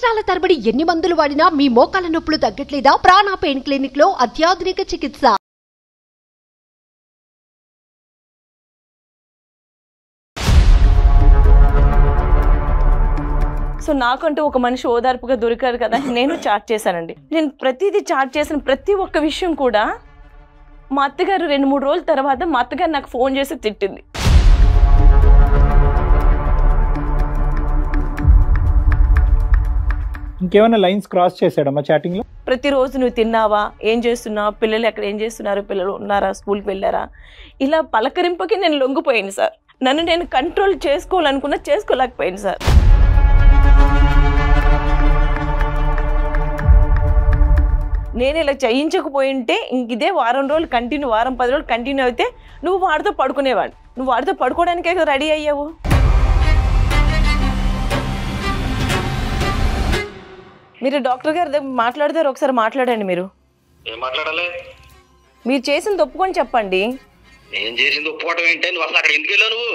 సంవత్సరాల తరబడి ఎన్ని మందులు వాడినా మీ మోకాల నొప్పులు తగ్గట్లేదా? ప్రాణ పెయిన్ క్లినిక్ లో అత్యాధునిక చికిత్స. సో నాకంటూ ఒక మనిషి ఓదార్పుగా దొరికారు కదా, నేను చాట్ చేశానండి. నేను ప్రతిదీ చాట్ చేసిన ప్రతి ఒక్క విషయం కూడా మా అత్తగారు 2-3 రోజుల తర్వాత మా అత్తగారు నాకు ఫోన్ చేసి తిట్టింది. ఇంకేమైనా లైన్స్ క్రాస్ చేశాడమ్మా చాటింగ్ లో? ప్రతిరోజు నువ్వు తిన్నావా, ఏం చేస్తున్నావు, పిల్లలు ఎక్కడ ఏం చేస్తున్నారు, పిల్లలు ఉన్నారా, స్కూల్కి వెళ్ళారా, ఇలా పలకరింపుకి నేను లొంగిపోయాను సార్. నన్ను నేను కంట్రోల్ చేసుకోవాలనుకున్నా చేసుకోలేకపోయాను సార్. నేను ఇలా చేయించకపోయింటే ఇంక ఇదే వారం రోజులు కంటిన్యూ, వారం 10 రోజులు కంటిన్యూ అయితే నువ్వు వాడితో పడుకునేవాడు. నువ్వు వాడితో పడుకోవడానికే రెడీ అయ్యావు. మీరు డాక్టర్ గారి దగ్గర మాట్లాడతారు, ఒకసారి మాట్లాడండి. మీరు ఏం మాట్లాడాలి? మీరు చేసింది ఒప్పుకొని చెప్పండి. నేను చేసింది ఒప్పుకోవటం ఏంటి? నువ్వు అసలు అక్కడ ఎందుకు వెళ్ళావు?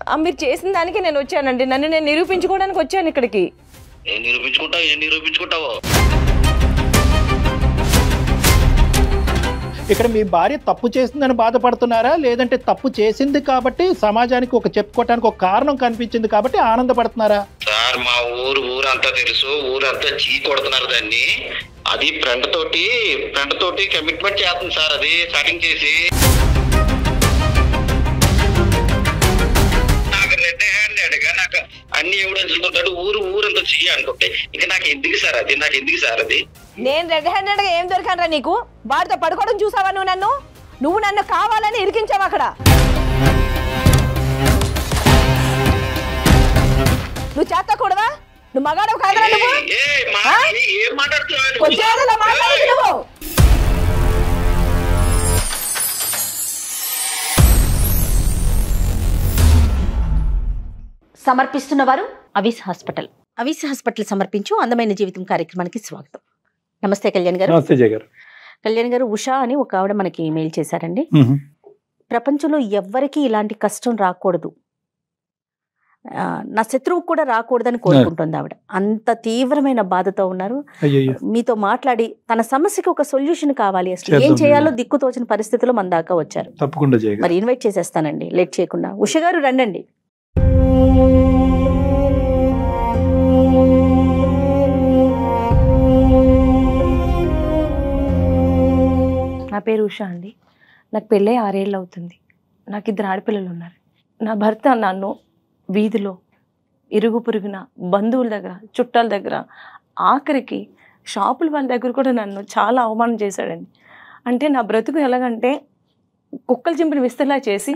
నువ్వు మీరు చేసిన దానికి నేను వచ్చానండి. నన్ను నేను నిరూపించుకోవడానికి వచ్చాను ఇక్కడికి. ఏం నిరూపించుకుంటావు? ఇక్కడ మీ భార్య తప్పు చేసిందని బాధపడుతున్నారా, లేదంటే తప్పు చేసింది కాబట్టి సమాజానికి ఒక చెప్పుకోవటానికి ఒక కారణం కనిపించింది కాబట్టి ఆనందపడుతున్నారా? సార్ మా ఊరంతా తెలుసు, ఊరంతా చీ కొడుతున్నారు దాన్ని. అది ఫ్రెండ్ తోటి కమిట్మెంట్ చేస్తుంది సార్. అది స్టార్టింగ్ చేసి నాకు రెడ్ హ్యాండెడ్ గా నాకు అన్ని ఎవిడెన్స్ ఉంటాడు, ఊరంతా చెయ్యి అనుకుంటే ఇంకా నాకు ఎందుకు సార్ అది? నేను రెడ్ హ్యాండెడ్ గా ఏం దొరికానరా నీకు? వాడితో పడుకోవడం చూసావా నువ్వు నన్ను కావాలని ఇరికించావు అక్కడ. నువ్వు చేస్తకూడదా? నువ్వు మగాడవు కాదరా నువ్వు? ఏం మాట్లాడుతున్నావు? సమర్పిస్తున్న వారు అవిస్ హాస్పిటల్ సమర్పించు అందమైన జీవితం కార్యక్రమానికి స్వాగతం. నమస్తే కళ్యాణ్ గారు. నమస్తే జయ గారు. కళ్యాణ్ గారు, ఉషా అని ఒక ఆవిడ మనకి మెయిల్ చేశారండి. ప్రపంచంలో ఎవ్వరికి ఇలాంటి కష్టం రాకూడదు, నా శత్రువు కూడా రాకూడదని కోరుకుంటుంది ఆవిడ. అంత తీవ్రమైన బాధతో ఉన్నారు. మీతో మాట్లాడి తన సమస్యకి ఒక సొల్యూషన్ కావాలి, అసలు ఏం చేయాలో దిక్కుతోచిన పరిస్థితిలో మన దాకా వచ్చారు. తప్పకుండా మరి ఇన్వైట్ చేసేస్తానండి, లేట్ చేయకుండా. ఉషా గారు రండి. నా పేరు ఉషా అండి. నాకు పెళ్ళై 6 ఏళ్ళు అవుతుంది. నాకు 2 ఆడపిల్లలు ఉన్నారు. నా భర్త నన్ను వీధిలో, ఇరుగు పొరుగున, బంధువుల దగ్గర, చుట్టాల దగ్గర, ఆఖరికి షాపుల వాళ్ళ దగ్గర కూడా నన్ను చాలా అవమానం చేశాడండి. అంటే నా బ్రతుకు ఎలాగంటే కుక్కలు చింపిన విస్తలా చేసి,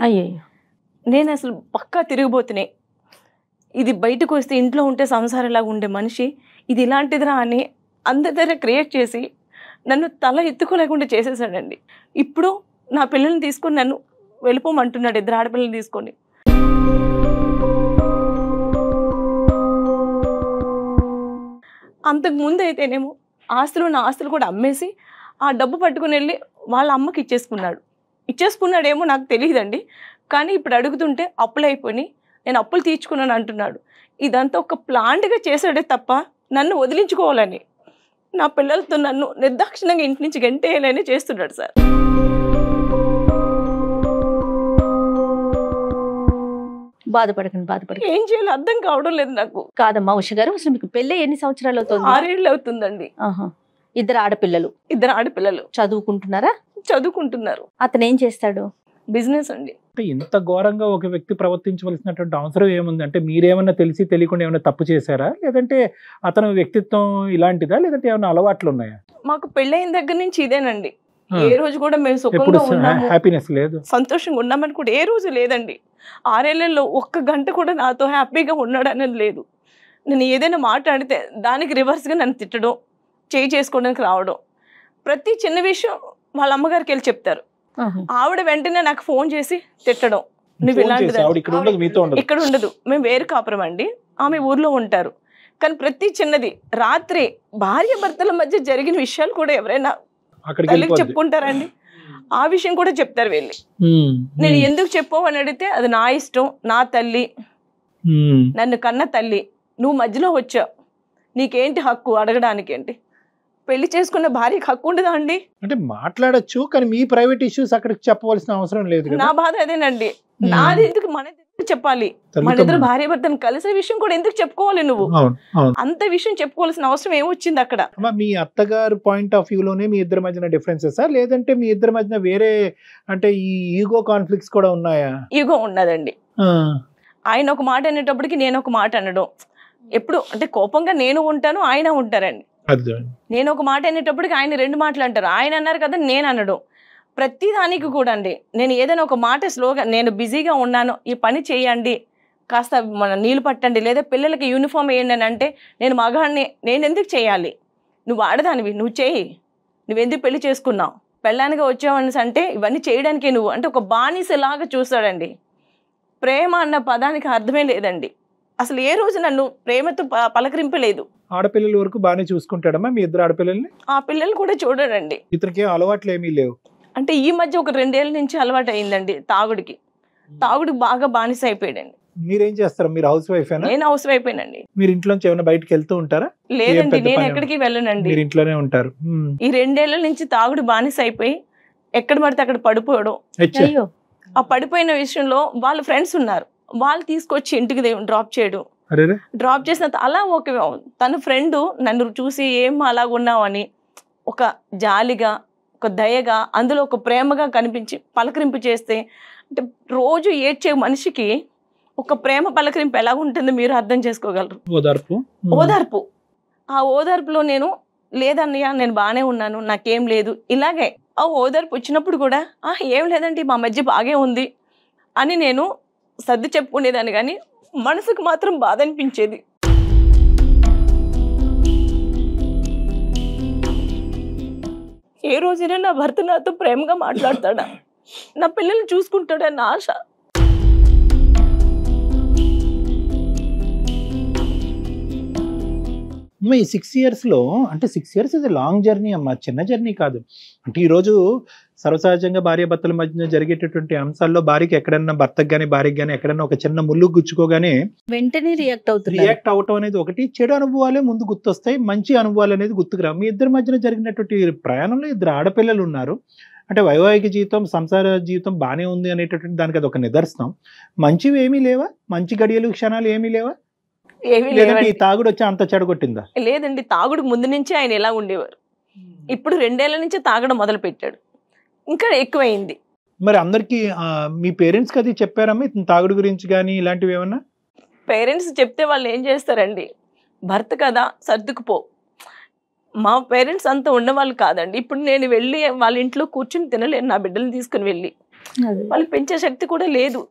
నేను అసలు పక్కా తిరిగిపోతున్నాయి. ఇది బయటకు వస్తే ఇంట్లో ఉంటే సంసారంలాగా ఉండే మనిషి ఇది ఇలాంటిదిరా అని అందరి దగ్గర క్రియేట్ చేసి నన్ను తల ఎత్తుకోలేకుండా చేసేసాడండి. ఇప్పుడు నా పిల్లల్ని తీసుకొని నన్ను వెళ్ళిపోమంటున్నాడు, 2 ఆడపిల్లల్ని తీసుకొని. అంతకు ముందు అయితేనేమో నా ఆస్తులు కూడా అమ్మేసి ఆ డబ్బు పట్టుకుని వెళ్ళి వాళ్ళ అమ్మకి ఇచ్చేసుకున్నాడేమో నాకు తెలియదండి. కానీ ఇప్పుడు అడుగుతుంటే అప్పులు అయిపోయి నేను అప్పులు తీర్చుకున్నాను అంటున్నాడు. ఇదంతా ఒక ప్లాంట్గా చేశాడే తప్ప నన్ను వదిలించుకోవాలని, నా పిల్లలతో నన్ను నిర్దాక్షిణంగా ఇంటి నుంచి గంటేయాలని చేస్తున్నాడు సార్. బాధపడకండి. ఏం చేయాలో అర్థం కావడం లేదు నాకు. కాదమ్మా ఉష గారు, అసలు మీకు పెళ్ళి ఎన్ని సంవత్సరాలు అవుతుంది? 6 ఏళ్ళు అవుతుందండి. 2 ఆడపిల్లలు చదువుకుంటున్నారు. అతను ఏం చేస్తాడు? బిజినెస్ అండి. ఇంత ఘోరంగా ఒక వ్యక్తి ప్రవర్తించవలసినటువంటి అవసరం ఏముంది? అంటే మీరేమన్నా తెలిసి తెలియకుండా ఏమైనా తప్పు చేశారా, లేదంటే అతని వ్యక్తిత్వం ఇలాంటిదా, లేదంటే ఏమైనా అలవాట్లు ఉన్నాయా? మాకు పెళ్ళైన దగ్గర నుంచి ఇదేనండి. ఏ రోజు కూడా మేము సుఖంగా ఉన్నాము, హ్యాపీనెస్ లేదు, సంతోషంగా ఉన్నామని కూడా ఏ రోజు లేదండి. 6 ఏళ్లలో 1 గంట కూడా నాతో హ్యాపీగా ఉన్నాడు అనేది లేదు. నేను ఏదైనా మాట్లాడితే దానికి రివర్స్గా నన్ను తిట్టడం, చేసుకోవడానికి రావడం, ప్రతి చిన్న విషయం వాళ్ళ అమ్మగారికి వెళ్ళి చెప్తారు. ఆవిడ వెంటనే నాకు ఫోన్ చేసి తిట్టడం, నువ్వు ఇలాంటిది. ఇక్కడ ఉండదు, మేము వేరు కాపురం అండి, ఆమె ఊర్లో ఉంటారు. కానీ ప్రతి చిన్నది, రాత్రి భార్య భర్తల మధ్య జరిగిన విషయాలు కూడా ఎవరైనా తల్లికి చెప్పుకుంటారండి, ఆ విషయం కూడా చెప్తారు వెళ్ళి. నేను ఎందుకు చెప్పావు అని అడిగితే అది నా ఇష్టం, నా తల్లి, నన్ను కన్న తల్లి, నువ్వు మధ్యలో వచ్చావు, నీకేంటి హక్కు అడగడానికి ఏంటి? పెళ్లి చేసుకున్న భార్యకి హక్కు ఉండదా అండి? అంటే మాట్లాడొచ్చు, కానీ మీ ప్రైవేట్ ఇష్యూస్ అక్కడికి చెప్పవలసిన అవసరం లేదు కదా. నా బాధ అదేనండి. నాది ఎందుకు మన ఎందుకు చెప్పాలి? మన ఇద్దరు భార్య భర్తను కలిసే విషయం కూడా ఎందుకు చెప్పుకోవాలి నువ్వు? అంత విషయం చెప్పుకోవాల్సిన అవసరం ఏమొచ్చింది అక్కడ? మీ అత్తగారు పాయింట్ ఆఫ్ వ్యూ లోనే మీ ఇద్దరి మధ్యన డిఫరెన్సెస్ లేదంటే మీ ఇద్దరి మధ్యన వేరే అంటే ఈ ఈగో కాన్ఫ్లిక్ట్స్ కూడా ఉన్నాయా? ఈగో ఉన్నదండి. ఆయన ఒక మాట అనేటప్పటికి నేను ఒక మాట అనడం, ఎప్పుడు అంటే కోపంగా నేను ఉంటాను, ఆయన ఉంటారండి. నేను ఒక మాట అనేటప్పటికి ఆయన 2 మాటలు అంటారు. ఆయన అన్నారు కదా నేను అనడం. ప్రతి దానికి కూడా అండి నేను ఏదైనా ఒక మాట స్లోగా, నేను బిజీగా ఉన్నాను, ఈ పని చేయండి, కాస్త మన నీళ్ళు పట్టండి, లేదా పిల్లలకి యూనిఫామ్ వేయండి అని అంటే నేను మగాడిని, నేను ఎందుకు చేయాలి? నువ్వు ఆడదానివి, నువ్వు చేయి, నువ్వెందుకు పెళ్లి చేసుకున్నావు, పెళ్ళానిగా వచ్చావని అంటే ఇవన్నీ చేయడానికే నువ్వు అంటే ఒక బానిసలాగా చూస్తాడండి. ప్రేమ అన్న పదానికి అర్థమే లేదండి. అసలు ఏ రోజు నన్ను ప్రేమతో పలకరింపలేదు. ఆడపిల్లల వరకు బాగానే చూసుకుంటాడమ్మా మీ ఇద్దరు ఆడపిల్లల్ని? ఆ పిల్లలు కూడా చూడడండి. ఇతనికి అలవాట్లు ఏమీ లేవు అంటే ఈ మధ్య ఒక 2 ఏళ్ల నుంచి అలవాటు అయిందండి తాగుడికి బాగా బానిస అయిపోయాడండి. మీరేం చేస్తారు? మీరు హౌస్ వైఫ్? నేను హౌస్ వైఫ్ ఏనండి. మీరు ఇంట్లోంచి ఏమైనా బయటకి వెళ్తూ ఉంటారా? లేదండి, నేను ఎక్కడికి వెళ్ళనండి. మీరు ఇంట్లోనే ఉంటారు. ఈ 2 ఏళ్ల నుంచి తాగుడు బానిస అయిపోయి ఎక్కడ పడితే అక్కడ పడిపోవడం. ఆ పడిపోయిన విషయంలో వాళ్ళ ఫ్రెండ్స్ ఉన్నారు, వాళ్ళు తీసుకొచ్చి ఇంటికి డ్రాప్ చేయడం. డ్రాప్ చేసిన అలా ఒక తన ఫ్రెండ్ నన్ను చూసి ఏం అలాగున్నావు అని ఒక జాలిగా, ఒక దయగా, అందులో ఒక ప్రేమగా కనిపించి పలకరింపు చేస్తే, అంటే రోజు ఏడ్చే మనిషికి ఒక ప్రేమ పలకరింపు ఎలా ఉంటుందో మీరు అర్థం చేసుకోగలరు. ఓదార్పు. ఆ ఓదార్పులో నేను లేదన్నయ్య నేను బాగానే ఉన్నాను, నాకేం లేదు, ఇలాగే ఆ ఓదార్పు వచ్చినప్పుడు కూడా ఏం లేదండి మా మధ్య బాగే ఉంది అని నేను సర్ది చెప్పుకునేదాన్ని, కానీ మనసుకు మాత్రం బాధ అనిపించేది. ఏ రోజైనా నా భర్త నాతో ప్రేమగా మాట్లాడతాడా, నా పిల్లల్ని చూసుకుంటాడా నా ఆశ. ఈ 6 yearsలో అంటే 6 years ఇది లాంగ్ జర్నీ అమ్మా, చిన్న జర్నీ కాదు. అంటే ఈరోజు సర్వసహజంగా భార్యాభర్తల మధ్య జరిగేటటువంటి అంశాల్లో భార్యకి ఎక్కడన్నా, భర్తకు కానీ భార్యకి కానీ ఎక్కడన్నా ఒక చిన్న ముళ్ళు గుచ్చుకోగానే వెంటనే రియాక్ట్ అవటం అనేది ఒకటి. చెడు అనుభవాలే ముందు గుర్తొస్తాయి, మంచి అనుభవాలు అనేది గుర్తుకురా. మీ ఇద్దరి మధ్యన జరిగినటువంటి ప్రయాణంలో 2 ఆడపిల్లలు ఉన్నారు. అంటే వైవాహిక జీవితం, సంసార జీవితం బాగానే ఉంది అనేటటువంటి దానికి అది ఒక నిదర్శనం. మంచివి ఏమీ లేవా? మంచి గడియలు, క్షణాలు ఏమీ లేవా? ఈ తాగుడు వచ్చి అంత చెడగొట్టిందా? లేదండి, తాగుడు ముందు నుంచి ఆయన ఎలా ఉండేవారు, ఇప్పుడు 2 ఏళ్ల నుంచి తాగడం మొదలు పెట్టాడు, ఇంకా ఎక్కువైంది. మరి అందరికి మీ పేరెంట్స్కి అది చెప్పారమ్మా ఇతను తాగుడు గురించి కానీ ఇలాంటివి ఏమన్నా? పేరెంట్స్ చెప్తే వాళ్ళు ఏం చేస్తారండి, భర్త కదా సర్దుకుపో. మా పేరెంట్స్ అంత ఉన్నవాళ్ళు కాదండి. ఇప్పుడు నేను వెళ్ళి వాళ్ళ ఇంట్లో కూర్చుని తినలేను, నా బిడ్డలు తీసుకుని వెళ్ళి, వాళ్ళు పెంచే శక్తి కూడా లేదు.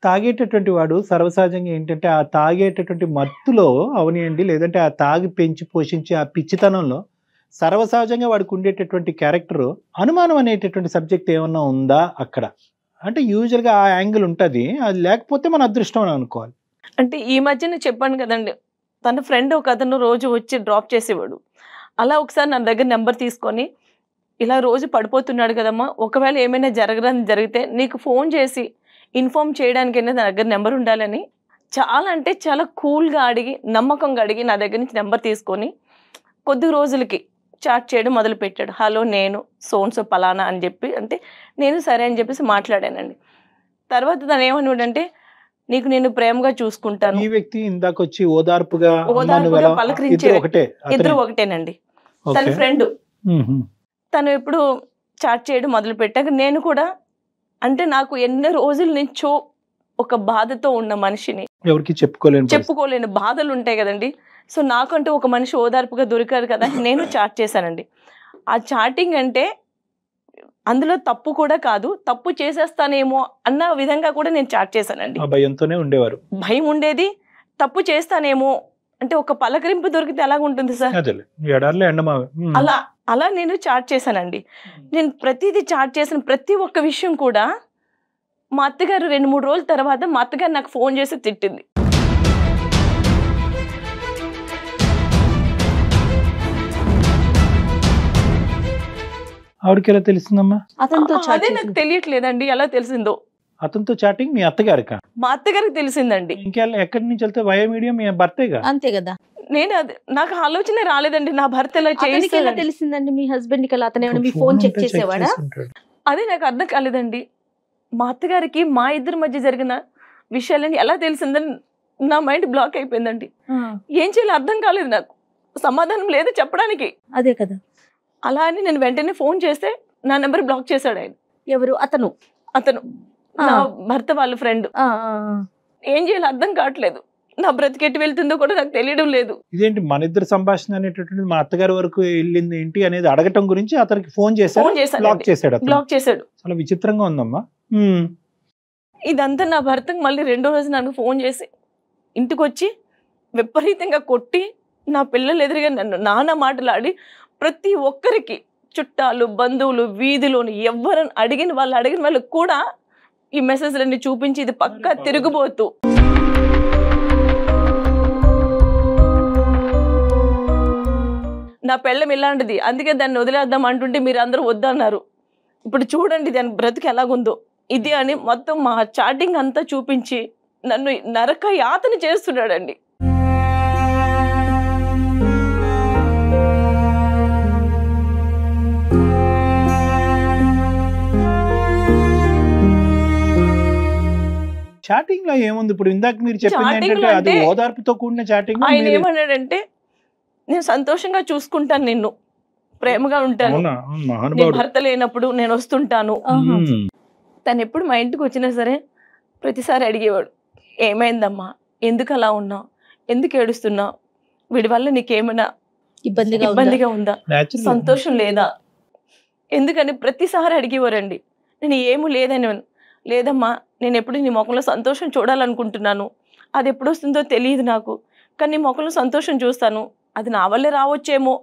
తాగేటటువంటి వాడు సర్వసహజంగా ఏంటంటే ఆ తాగేటటువంటి మత్తులో అవనియండి, లేదంటే ఆ తాగి పెంచి పోషించి ఆ పిచ్చితనంలో సర్వసహజంగా వాడికి ఉండేటటువంటి క్యారెక్టర్ అనుమానం అనేటటువంటి సబ్జెక్ట్ ఏమన్నా ఉందా అక్కడ? అంటే యూజువల్గా ఆ యాంగిల్ ఉంటుంది, అది లేకపోతే మన అదృష్టం అని అనుకోవాలి. అంటే ఈ మధ్యన చెప్పాను కదండి, తన ఫ్రెండ్ ఒక అతను రోజు వచ్చి డ్రాప్ చేసేవాడు. అలా ఒకసారి నా దగ్గర నెంబర్ తీసుకొని, ఇలా రోజు పడిపోతున్నాడు కదమ్మా, ఒకవేళ ఏమైనా జరిగితే నీకు ఫోన్ చేసి ఇన్ఫార్మ్ చేయడానికైనా నా దగ్గర నెంబర్ ఉండాలని చాలా అంటే చాలా కూల్గా అడిగి, నమ్మకంగా అడిగి నా దగ్గర నుంచి నెంబర్ తీసుకొని కొద్ది రోజులకి చాట్ చేయడం మొదలు పెట్టాడు. హలో నేను సోన్సో పలానా అని చెప్పి, అంటే నేను సరే అని చెప్పేసి మాట్లాడానండి. తర్వాత తను ఏమన్నాడంటే, నీకు నేను ప్రేమగా చూసుకుంటాను. ఈ వ్యక్తి ఇందాక వచ్చి ఓదార్పుగా పలకరించే ఇద్దరు ఒకటేనండి. తన ఫ్రెండ్ తను ఎప్పుడు చాట్ చేయడం మొదలు పెట్టాక నేను కూడా, అంటే నాకు ఎన్నో రోజుల నుంచో ఒక బాధతో ఉన్న మనిషిని, ఎవరికి చెప్పుకోలేని బాధలు ఉంటాయి కదండి. సో నాకంటూ ఒక మనిషి ఓదార్పుగా దొరికారు కదా, నేను చాట్ చేశానండి. ఆ చాటింగ్ అంటే అందులో తప్పు కూడా కాదు, తప్పు చేసేస్తానేమో అన్న విధంగా కూడా నేను చాట్ చేశానండి. భయంతోనే ఉండేవారు, భయం ఉండేది, తప్పు చేస్తానేమో అంటే ఒక పలకరింపు దొరికితే ఎలాగ ఉంటుంది సార్, అలా నేను చాట్ చేశానండి. నేను ప్రతిదీ చాట్ చేసిన ప్రతి ఒక్క విషయం కూడా మా అత్తగారు 2-3 రోజుల తర్వాత మా అత్తగారు నాకు ఫోన్ చేసి తిట్టింది. ఆవిడకి ఎలా తెలిసిందమ్మా? అతనితో అదే నాకు తెలియట్లేదండి ఎలా తెలిసిందో. అతనితో చాటింగ్ మీ అత్తగారికా? మా అత్తగారికి తెలిసిందండి. ఇంకెలా ఎక్కడి నుంచి వెళ్తే వయో మీడియం మీ భర్తేగా? అంతే కదా. నేను నాకు ఆలోచన రాలేదండి నా భర్త ఎలా అతనికి ఎలా తెలిసిందండి మీ హస్బెండ్ కి? అతను ఏమైనా మీ ఫోన్ చెక్ చేసేవాడా? అదే నాకు అర్థం కాలేదండి. మా అత్తగారికి మా ఇద్దరి మధ్య జరిగిన విషయాలని ఎలా తెలిసిందని నా మైండ్ బ్లాక్ అయిపోయిందండి. ఏం చేయాలో అర్థం కాలేదు, నాకు సమాధానం లేదు చెప్పడానికి. అదే కదా. అలా అని నేను వెంటనే ఫోన్ చేస్తే నా నెంబర్ బ్లాక్ చేశాడు ఆయన. ఎవరు? అతను నా భర్త వాళ్ళ ఫ్రెండ్. ఏం చేయాలో అర్థం కావట్లేదు, నా బ్రతికెట్టి వెళ్తుందో కూడా నాకు తెలియడం లేదు. ఇదేంటి మన ఇద్దరు సంభాషణ అనేటటువంటిది మా అత్తగారి వరకు వెళ్ళింది ఏంటి అనేది అడగటం గురించి అతనికి ఫోన్ చేశాడు, బ్లాక్ చేశాడు. చాలా విచిత్రంగా ఉందమ్మా. ఇదంతా నా భర్తకు మళ్ళీ రెండో రోజు నాకు ఫోన్ చేసి ఇంటికి వచ్చి విపరీతంగా కొట్టి నా పిల్లలు ఎదురుగా నన్ను నానా మాటలాడి ప్రతి ఒక్కరికి, చుట్టాలు బంధువులు వీధిలోని ఎవరని అడిగిన వాళ్ళకి కూడా ఈ మెసేజ్లన్నీ చూపించి ఇది పక్కా తిరుగుబోతు. నా పెళ్ళం ఇలాంటిది, అందుకే దాన్ని వదిలేద్దాం అంటుంటే మీరు అందరూ వద్దన్నారు. ఇప్పుడు చూడండి దాని బ్రతుకు ఎలాగుందో ఇది అని మొత్తం మా చాటింగ్ అంతా చూపించి నన్ను నరక యాతన చేస్తున్నాడండి. చాటింగ్ లో ఏముంది? ఇప్పుడు ఇందాక మీరు చెప్పింది ఏంటంటే అది ఓదార్పుతో కూడిన చాటింగ్. ఆయన ఏమన్నాడంటే, నేను సంతోషంగా చూసుకుంటాను, నిన్ను ప్రేమగా ఉంటాను, భర్త లేనప్పుడు నేను వస్తుంటాను. తను ఎప్పుడు మా ఇంటికి వచ్చినా సరే ప్రతిసారి అడిగేవాడు, ఏమైందమ్మా, ఎందుకు అలా ఉన్నావు, ఎందుకు ఏడుస్తున్నావు, వీడి వల్ల నీకేమైనా ఇబ్బందిగా ఉందా, సంతోషం లేదా, ఎందుకని ప్రతిసారి అడిగేవారండి. నేను ఏమీ లేదమ్మా, నేను ఎప్పుడు నీ ముఖంలో సంతోషం చూడాలనుకుంటున్నాను, అది ఎప్పుడు వస్తుందో తెలియదు నాకు, కానీ నీ ముఖంలో సంతోషం చూస్తాను, అది నా వల్లే రావచ్చేమో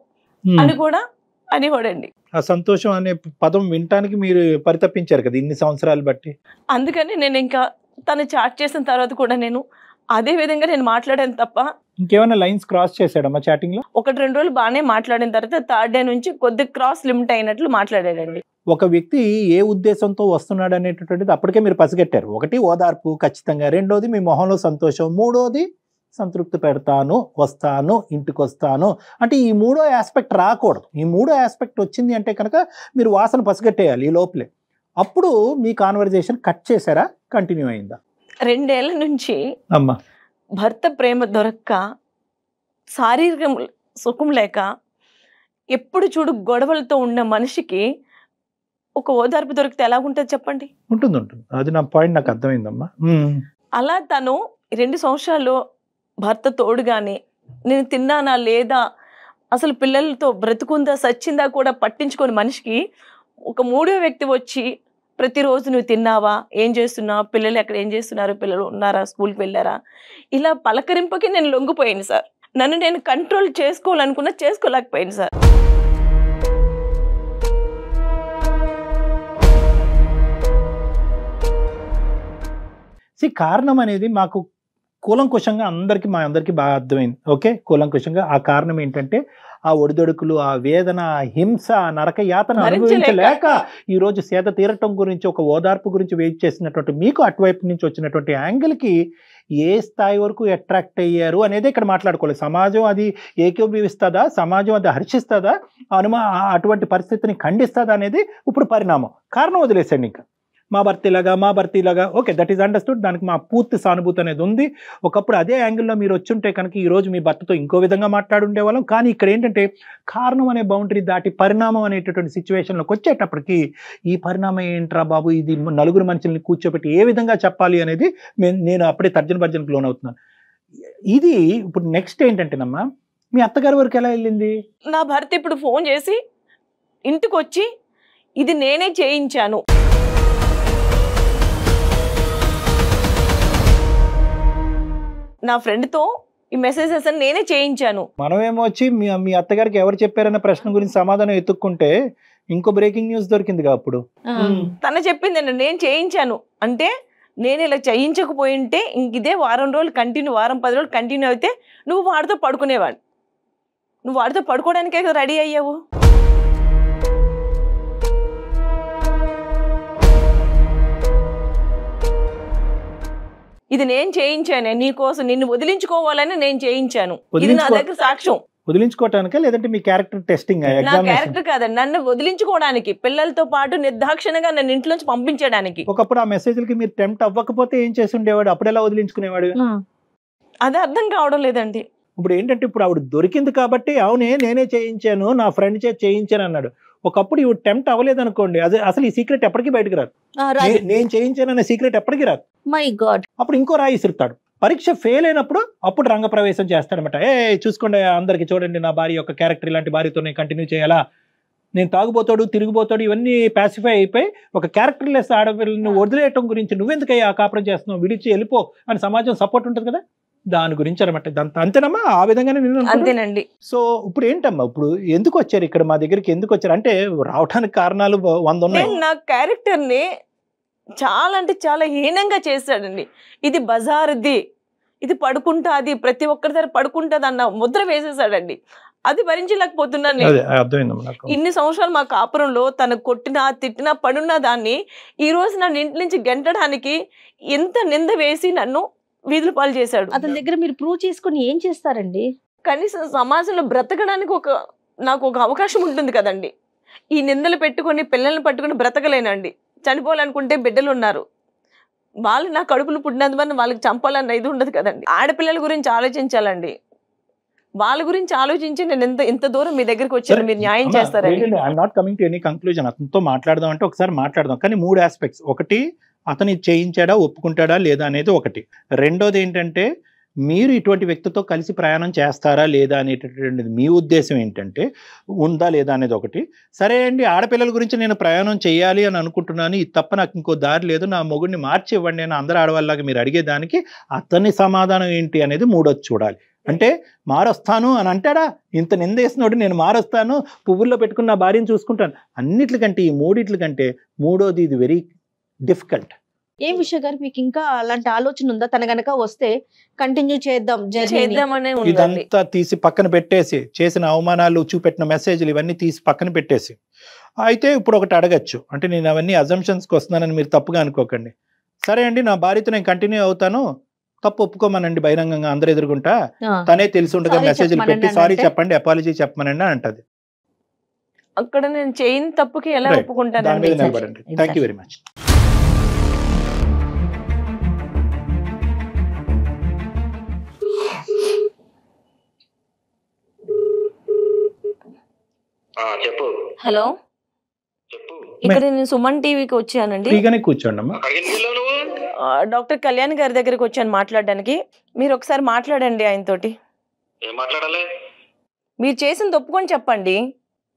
అని కూడా అనేవాడండి. ఆ సంతోషం అనే పదం వినటానికి మీరు పరితపించారు కదా ఇన్ని సంవత్సరాలు బట్టి. అందుకని నేను ఇంకా తను చాట్ చేసిన తర్వాత కూడా నేను అదే విధంగా నేను మాట్లాడాను తప్ప. ఇంకేమైనా లైన్స్ క్రాస్ చేశాడమ్మా చాటింగ్ లో? 1-2 రోజులు బాగానే మాట్లాడిన తర్వాత థర్డ్ డే నుంచి కొద్ది క్రాస్ లిమిట్ అయినట్లు మాట్లాడాడండి. ఒక వ్యక్తి ఏ ఉద్దేశంతో వస్తున్నాడు అనేటటువంటిది అప్పటికే మీరు పసిగట్టారు. ఒకటి ఓదార్పు ఖచ్చితంగా, రెండోది మీ మొహంలో సంతోషం, మూడోది సంతృప్తి పెడతాను, వస్తాను, ఇంటికి వస్తాను అంటే ఈ మూడో ఆస్పెక్ట్ రాకూడదు. ఈ మూడో ఆస్పెక్ట్ వచ్చింది అంటే కనుక మీరు వాసన పసిగట్టేయాలి ఈ లోపలే. అప్పుడు మీ కాన్వర్జేషన్ కట్ చేశారా, కంటిన్యూ అయిందా? 2 ఏళ్ల నుంచి అమ్మా భర్త ప్రేమ దొరక్క, శారీరక సుఖం లేక, ఎప్పుడు చూడు గొడవలతో ఉన్న మనిషికి ఒక ఓదార్పు దొరికితే ఎలా ఉంటుంది చెప్పండి? ఉంటుంది. అది నా పాయింట్, నాకు అర్థమైందమ్మా. అలా తను 2 సంవత్సరాల్లో భర్త తోడుగానే నేను తిన్నానా లేదా, అసలు పిల్లలతో బ్రతుకుందా సచ్చిందా కూడా పట్టించుకొని మనిషికి ఒక 3వ వ్యక్తి వచ్చి ప్రతిరోజు నువ్వు తిన్నావా, ఏం చేస్తున్నావు, పిల్లలు ఎక్కడ ఏం చేస్తున్నారు, పిల్లలు ఉన్నారా, స్కూల్కి వెళ్ళారా, ఇలా పలకరింపకి నేను లొంగిపోయాను సార్. నన్ను నేను కంట్రోల్ చేసుకోవాలనుకున్నా చేసుకోలేకపోయాను సార్. కారణం అనేది మాకు కూలంకుషంగా మా అందరికీ బాగా అర్థమైంది. ఓకే, కూలంకుషంగా ఆ కారణం ఏంటంటే ఆ ఒడిదొడుకులు, ఆ వేదన, ఆ హింస, నరక యాతన అనుభవించలేక ఈరోజు సేద తీరటం గురించి, ఒక ఓదార్పు గురించి వెయిట్ చేసినటువంటి మీకు అటువైపు నుంచి వచ్చినటువంటి యాంగిల్కి ఏ స్థాయి వరకు అట్రాక్ట్ అయ్యారు అనేది ఇక్కడ మాట్లాడుకోవాలి. సమాజం అది ఏకీభవిస్తుందా, సమాజం అది హర్షిస్తుందా, అటువంటి పరిస్థితిని ఖండిస్తుందా అనేది ఇప్పుడు పరిణామం. కారణం వదిలేసండి, ఇంకా మా భర్త ఇలాగా ఓకే, దట్ ఈస్ అండర్స్టూడ్. దానికి మా పూర్తి సానుభూతి అనేది ఉంది. ఒకప్పుడు అదే యాంగిల్లో మీరు వచ్చుంటే కనుక ఈరోజు మీ భర్తతో ఇంకో విధంగా మాట్లాడుండేవాళ్ళం. కానీ ఇక్కడ ఏంటంటే కారణం అనే బౌండరీ దాటి పరిణామం అనేటటువంటి సిచ్యువేషన్లోకి వచ్చేటప్పటికి ఈ పరిణామం ఏంట్రా బాబు, ఇది నలుగురు మనుషుల్ని కూర్చోబెట్టి ఏ విధంగా చెప్పాలి అనేది నేను అప్పుడే తర్జనభర్జనకు లోనవుతున్నాను. ఇది ఇప్పుడు నెక్స్ట్ ఏంటంటేనమ్మా, మీ అత్తగారి వరకు ఎలా వెళ్ళింది? నా భర్త ఇప్పుడు ఫోన్ చేసి ఇంటికి వచ్చి ఇది నేనే చేయించాను, నా ఫ్రెండ్తో ఈ మెసేజెస్ అని నేనే చేయించాను. మనమేమో వచ్చి మీ అత్తగారికి ఎవరు చెప్పారన్న ప్రశ్న గురించి సమాధానం ఎత్తుక్కుంటే ఇంకో బ్రేకింగ్ న్యూస్ దొరికిందిగా అప్పుడు. తన చెప్పింది నేను చేయించాను అంటే, నేను ఇలా చేయించకపోయింటే ఇంక ఇదే వారం 10 రోజులు కంటిన్యూ అయితే నువ్వు వాడితో పడుకునేవాడు, నువ్వు వాడితో పడుకోవడానికే రెడీ అయ్యావు. ఇది నేను చేయించాను, నీకోసం నిన్ను వదిలించుకోవాలని నేను చేయించాను, ఇది నా దగ్గర సాక్ష్యం. వదిలించుకోవటానికా లేదంటే మీ క్యారెక్టర్ టెస్టింగ్? నా క్యారెక్టర్ కాదండి, నన్ను వదిలించుకోవడానికి, పిల్లలతో పాటు నిర్దాక్షిణంగా నన్ను ఇంట్లోంచి పంపించడానికి. ఒకప్పుడు ఆ మెసేజ్లకి మీరు టెంప్ట్ అవ్వకపోతే ఏం చేసి ఉండేవాడు? అప్పుడు ఎలా వదిలించుకునేవాడు? అది అర్థం కావడం లేదండి. ఇప్పుడు ఏంటంటే ఇప్పుడు ఆవిడ దొరికింది కాబట్టి అవునే నేనే చేయించాను, నా ఫ్రెండ్ చేయించాను అన్నాడు. ఒకప్పుడు ఇవి టెంప్ట్ అవ్వలేదు అనుకోండి, అదే అసలు ఈ సీక్రెట్ ఎప్పటికీ బయటకు రాదు. నేను చేయించాను అనే సీక్రెట్ ఎప్పటికీ రాదు. My God. అప్పుడు ఇంకో రాయి ఇస్తాడు. పరీక్ష ఫెయిల్ అయినప్పుడు అప్పుడు రంగప్రవేశం చేస్తాడనమాట. చూసుకోండి అందరికి, చూడండి నా భార్య యొక్క క్యారెక్టర్ ఇలాంటి భార్యతో నేను కంటిన్యూ చేయాలా, నేను తాగుబోతాడు తిరిగిపోతాడు ఇవన్నీ పాసిఫై అయిపోయి ఒక క్యారెక్టర్లెస్ ఆడపిల్లని వదిలేయటం గురించి నువ్వెందుకయ్యా కాపురం చేస్తున్నావు, విడిచి వెళ్ళిపో అని సమాజం సపోర్ట్ ఉంటుంది కదా, దాని గురించి అనమాట. ఇదంతా అంతేనమ్మా? ఆ విధంగానే నేను అంతేనండి. సో ఇప్పుడు ఏంటమ్మా, ఇప్పుడు ఎందుకు వచ్చారు ఇక్కడ మా దగ్గరికి, ఎందుకు వచ్చారు అంటే రావడానికి కారణాలు 100 ఉన్నాయి. నా క్యారెక్టర్ ని చాలా అంటే చాలా హీనంగా చేశాడండి. ఇది బజార్ది, ఇది పడుకుంటాది, ప్రతి ఒక్కరి దగ్గర పడుకుంటుంది అన్న ముద్ర వేసేసాడండి. అది భరించలేకపోతున్నాను నేను. ఇన్ని సంవత్సరాలు మా కాపురంలో తను కొట్టినా తిట్టినా పడున్న దాన్ని ఈ రోజు నన్ను ఇంటి నుంచి గెంటడానికి ఎంత నింద వేసి నన్ను వీధుల పాలు చేశాడు. అతని దగ్గర మీరు ప్రూవ్ చేసుకుని ఏం చేస్తారండి? కనీసం సమాజంలో బ్రతకడానికి నాకు ఒక అవకాశం ఉంటుంది కదండి. ఈ నిందలు పెట్టుకొని పిల్లల్ని పట్టుకుని బ్రతకలేనండి. చనిపోవాలనుకుంటే బిడ్డలు ఉన్నారు, వాళ్ళు నా కడుపును పుట్టినందువల్ల వాళ్ళకి చంపాలన్న ఇది ఉండదు కదండి. ఆడపిల్లల గురించి ఆలోచించాలండి, వాళ్ళ గురించి ఆలోచించి నేను ఇంత దూరం మీ దగ్గరికి వచ్చాను, మీరు న్యాయం చేస్తారండి. I'm not coming to any conclusion. అతనితో మాట్లాడదాం అంటే ఒకసారి మాట్లాడదాం, కానీ 3 ఆస్పెక్ట్స్. ఒకటి, అతను చేయించాడా ఒప్పుకుంటాడా లేదా అనేది ఒకటి. రెండోది ఏంటంటే మీరు ఇటువంటి వ్యక్తితో కలిసి ప్రయాణం చేస్తారా లేదా అనేటటువంటిది మీ ఉద్దేశం ఏంటంటే ఉందా లేదా అనేది ఒకటి. సరే అండి, ఆడపిల్లల గురించి నేను ప్రయాణం చేయాలి అని అనుకుంటున్నాను, ఇది తప్ప నాకు ఇంకో దారి లేదు, నా మొగుడిని మార్చి ఇవ్వండి అని అందరూ ఆడవాళ్ళగా మీరు అడిగేదానికి అతని సమాధానం ఏంటి అనేది మూడోది చూడాలి. అంటే మారొస్తాను అని అంటాడా? ఇంత నిందేసినోడు నేను మారొస్తాను, పువ్వుల్లో పెట్టుకున్న నా భార్యను చూసుకుంటాను, అన్నిట్లకంటే ఈ మూడిట్లకంటే మూడోది ఇది వెరీ డిఫికల్ట్. ఏం విషయం గారు మీకు ఇంకా అలాంటి ఆలోచన ఉందా? తన గనక వస్తే కంటిన్యూ చేద్దామనే ఇదంతా తీసి పక్కన పెట్టేసి, చేసిన అవమానాలు చూపెట్టిన మెసేజ్లు ఇవన్నీ తీసి పక్కన పెట్టేసి, అయితే ఇప్పుడు ఒకటి అడగచ్చు. అంటే నేను అవన్నీ అజంప్షన్స్కి వస్తున్నానని మీరు తప్పుగా అనుకోకండి. సరే అండి, నా భార్యతో నేను కంటిన్యూ అవుతాను, తప్పు ఒప్పుకోమనండి బహిరంగంగా అందరు ఎదుర్కొంటా, తనే తెలిసి ఉండగా మెసేజ్లు పెట్టి సారీ చెప్పండి, అపాలజీ చెప్పమనండి అని అంటది. అక్కడ నేను చేయని తప్పుకి ఎలా ఒప్పుకుంటాను? Thank you very much. చెప్పు. హలో, చెప్పు. ఇక్కడ నేను సుమన్ టీవీకి వచ్చానండి. కూర్చోండి. డాక్టర్ కళ్యాణ్ గారి దగ్గరికి వచ్చాను మాట్లాడడానికి. మీరు ఒకసారి మాట్లాడండి ఆయనతోటి. ఏం మాట్లాడాలి? మీరు చేసింది ఒప్పుకొని చెప్పండి.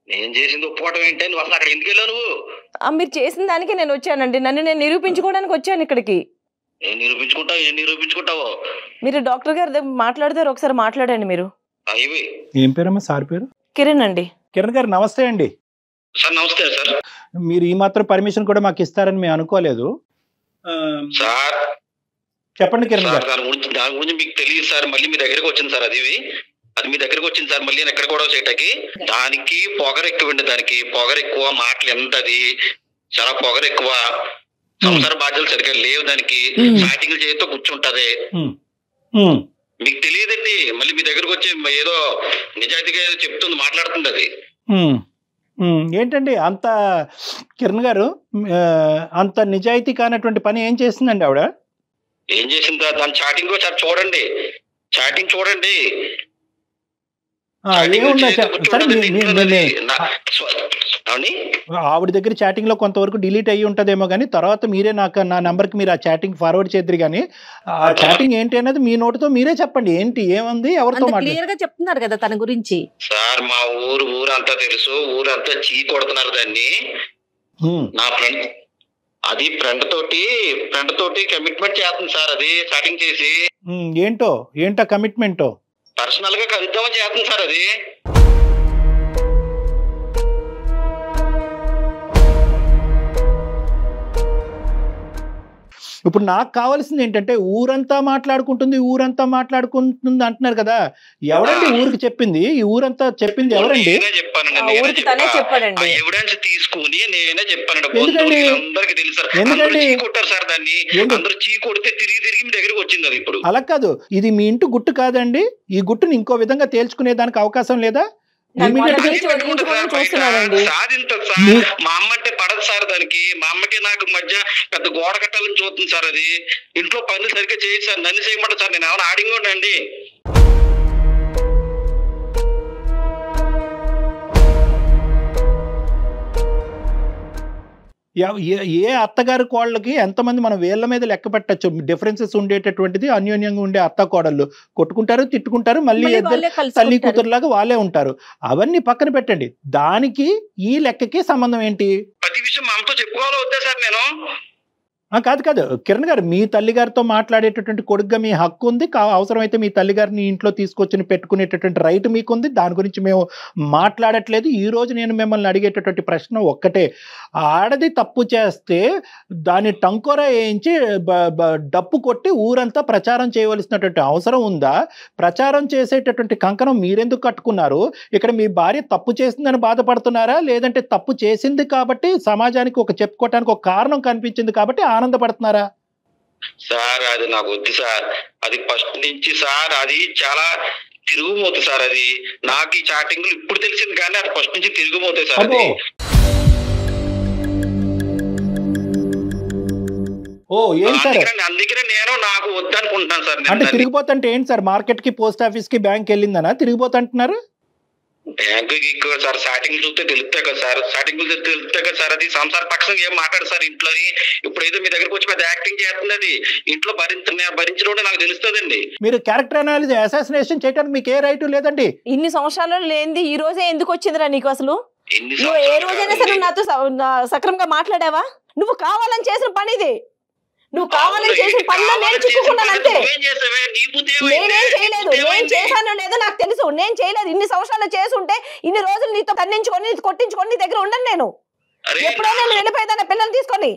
నేను చేసింది ఒప్పుకోవడం ఏంటి? నువ్వు అసలు అక్కడ ఎందుకు వెళ్ళావు? నువ్వు మీరు చేసిన దానికి నేను వచ్చానండి. నన్ను నేను నిరూపించుకోవడానికి వచ్చాను ఇక్కడికి. ఏం నిరూపించుకుంటావు? మీరు డాక్టర్ గారి దగ్గర మాట్లాడతారు, ఒకసారి మాట్లాడండి మీరు. ఏం పేరమ్మా సార్ పేరు? కిరణ్ అండి. కిరణ్ గారు నమస్తే అండి. సార్ నమస్తే సార్. మీరు ఈ మాత్రం పర్మిషన్ కూడా మాకు ఇస్తారని మేము అనుకోలేదు సార్. చెప్పండి కిరణ్ గారు. దాని గురించి మీకు తెలియదు సార్. మళ్ళీ మీ దగ్గరకు వచ్చింది సార్. అది మీ దగ్గరకు వచ్చింది సార్. మళ్ళీ ఎక్కడ కూడా చేయటానికి దానికి పొగరు ఎక్కువండి. దానికి పొగరు ఎక్కువ, మాటలు ఎంతది చాలా పొగరు ఎక్కువ, సంసార బాధ్యతలు సరిగ్గా లేవు దానికి, చాటింగ్లు చేతితో కూర్చుంటది. మీకు తెలియదండి. మళ్ళీ మీ దగ్గరకు వచ్చి ఏదో నిజాయితీగా ఏదో చెప్తుంది, మాట్లాడుతుంది. అది ఏంటండి అంత కిరణ్ గారు అంత నిజాయితీ కానటువంటి పని ఏం చేసిందండి ఆవిడ? ఏం చేసిందా? దాని చాటింగ్ ఒకసారి చూడండి, చాటింగ్ చూడండి. ఆవిడ దగ్గర చాటింగ్ లో కొంతవరకు డిలీట్ అయ్యి ఉంటదేమో, కానీ తర్వాత మీరే నా నంబర్ కి మీరు ఆ చాటింగ్ ఫార్వర్డ్ చేద్దరు. కానీ ఆ చాటింగ్ ఏంటి అనేది మీ నోటితో మీరే చెప్పండి. ఏంటి, ఏముంది, ఎవరితో క్లియర్ గా చెప్తున్నారు కదా తన గురించి. సార్ మా ఊరంతా తెలుసు, ఊరంతా చీ కొడుతున్నారు దాన్ని. నా ఫ్రెండ్ అది ఫ్రెండ్ తోటి కమిట్మెంట్ చేస్తుంది సార్. అది చాటింగ్ చేసి ఏంటో కమిట్మెంటో పర్సనల్ గా కలుద్దామని చేస్తుంది సార్. అది ఇప్పుడు నాకు కావాల్సింది ఏంటంటే ఊరంతా మాట్లాడుకుంటుంది అంటున్నారు కదా, ఎవరండి ఊరికి చెప్పింది? ఈ ఊరంతా చెప్పింది ఎవరండి? ఊరికి తనే చెప్పాడండి. ఎవిడెన్స్ తీసుకుని నేనే చెప్పానండి. అందరికి తెలుసు సార్, అందరూ చీ కొట్టారు సార్ దాన్ని, అందరూ చీ కొడితే తిరిగి మీ దగ్గరికి వచ్చింది అది. ఇప్పుడు అలా కాదు, ఇది మీ ఇంటి గుట్టు కాదండి. ఈ గుట్టుని ఇంకో విధంగా తేల్చుకునే దానికి అవకాశం లేదా? మా అమ్మ అంటే పడదు సార్ దానికి. మా అమ్మకి నాకు మధ్య పెద్ద గోడ కట్టాలని చూస్తుంది సార్. అది ఇంట్లో పనులు సరిగ్గా చేయదు సార్, నన్ను చేయమంటారు సార్. నేను ఏమైనా ఆడింగ్ అండి? ఏ అత్తగారి కోళ్ళకి ఎంతమంది మనం వేళ్ల మీద లెక్క పెట్టచ్చు డిఫరెన్సెస్ ఉండేటటువంటిది. అన్యోన్యంగా ఉండే అత్త కోడళ్ళు కొట్టుకుంటారు, తిట్టుకుంటారు, మళ్ళీ తల్లి కూతురులాగా వాళ్ళే ఉంటారు. అవన్నీ పక్కన పెట్టండి, దానికి ఈ లెక్కకి సంబంధం ఏంటి? ప్రతి విషయం మా అమ్మతో చెప్పుకోవాలో వద్దా సార్ నేను? కాదు కిరణ్ గారు, మీ తల్లిగారితో మాట్లాడేటటువంటి కొడుకుగా మీ హక్కు ఉంది. అవసరమైతే మీ తల్లిగారిని ఇంట్లో తీసుకొచ్చి పెట్టుకునేటటువంటి రైట్ మీకుంది. దాని గురించి మేము మాట్లాడట్లేదు. ఈ రోజు నేను మిమ్మల్ని అడిగేటటువంటి ప్రశ్న ఒక్కటే, ఆడది తప్పు చేస్తే దాన్ని టంకోర వేయించి డప్పు కొట్టి ఊరంతా ప్రచారం చేయవలసినటువంటి అవసరం ఉందా? ప్రచారం చేసేటటువంటి కంకణం మీరెందుకు కట్టుకున్నారు? ఇక్కడ మీ భార్య తప్పు చేసిందని బాధపడుతున్నారా, లేదంటే తప్పు చేసింది కాబట్టి సమాజానికి ఒక చెప్పుకోవటానికి ఒక కారణం కనిపించింది కాబట్టి ఆనందపడుతున్నారా? సార్ అది నాకు వద్దు సార్. అది ఫస్ట్ నుంచి సార్ అది చాలా తిరుగుమోతు సార్. అది నాకు ఈ చాటింగ్లు ఇప్పుడు తెలిసింది కానీ అది ఫస్ట్ నుంచి తిరుగుమోతాయి సార్. అది అందుకనే నేను నాకు వద్దనుకుంటున్నాను సార్. అంటే తిరిగిపోతుంటే ఏంటి సార్? మార్కెట్ కి, పోస్ట్ ఆఫీస్ కి, బ్యాంక్ వెళ్ళిందనా తిరిగిపోతుంటున్నారు? బ్యాంకుకి ఎక్కువ సార్, స్టార్టింగ్ చూస్తే తెలుస్తాయి కదా సార్, స్టార్టింగ్ తెలుస్తాయి కదా సార్. అది సంసార పక్షం ఏం మాట్లాడు సార్ ఇంట్లో. ఇప్పుడు ఏదో మీ దగ్గరకు వచ్చి పెద్ద యాక్టింగ్ చేస్తుంది. అది ఇంట్లో భరించడం నాకు తెలుస్తుందండి. మీరు క్యారెక్టర్ అనాలిసిస్ అసాసినేషన్ చేయడానికి మీకు ఏ రైట్ లేదండి. ఇన్ని సంవత్సరాలు లేనిది ఈ రోజే ఎందుకు వచ్చిందిరా నీకు? అసలు నువ్వు ఏ రోజైనా సరే నాతో సక్రమంగా మాట్లాడావా? నువ్వు కావాలని చేసిన పని ఇది. నువ్వు కావాలని చేసిన పనిలో నేను చిక్కుకున్నాను అంతే. నేనేం చేయలేదు. నేను చేశానో లేదో నాకు తెలుసు. నేను చేయలేదు. ఇన్ని సంవత్సరాలు చేసుంటే ఇన్ని రోజులు నీతో ఖండించుకొని కొట్టించుకొని నీ దగ్గర ఉండను నేను. ఎప్పుడో నేను వెళ్ళిపోయేదాన్ని పిల్లల్ని తీసుకొని.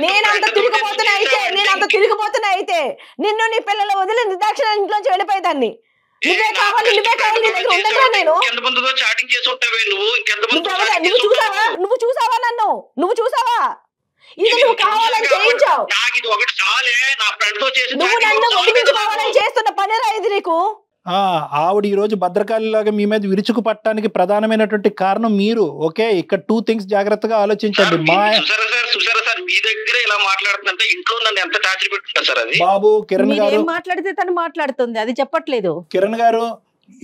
నేను అంత తిరిగిపోతున్నా అయితే నిన్ను నీ పిల్లలు వదిలి నిర్దాక్షిణ ఇంట్లోంచి వెళ్ళిపోయేదాన్ని. నువ్వే కావాలి నీ దగ్గర ఉండగా నేను. నువ్వు చూసావా నన్ను? నువ్వు చూసావా? ఇది నువ్వు కావాలని చేయించావు. నువ్వు నన్ను వదిలించుకోవాలని చేస్తున్న పనిరా ఇది నీకు. ఆవిడ ఈ రోజు భద్రకాళిలాగా మీ మీద విరుచుకు పట్టడానికి ప్రధానమైనటువంటి కారణం మీరు. ఓకే, ఇక్కడ 2 things జాగ్రత్తగా ఆలోచించండి. మీ దగ్గర ఇలా మాట్లాడుతుంటే ఇంట్లో నన్ను ఎంత టార్చర్ పెట్టుకుంటా సార్. అది బాబు కిరణ్ గారు మాట్లాడితే తను మాట్లాడుతుంది, అది చెప్పట్లేదు. కిరణ్ గారు,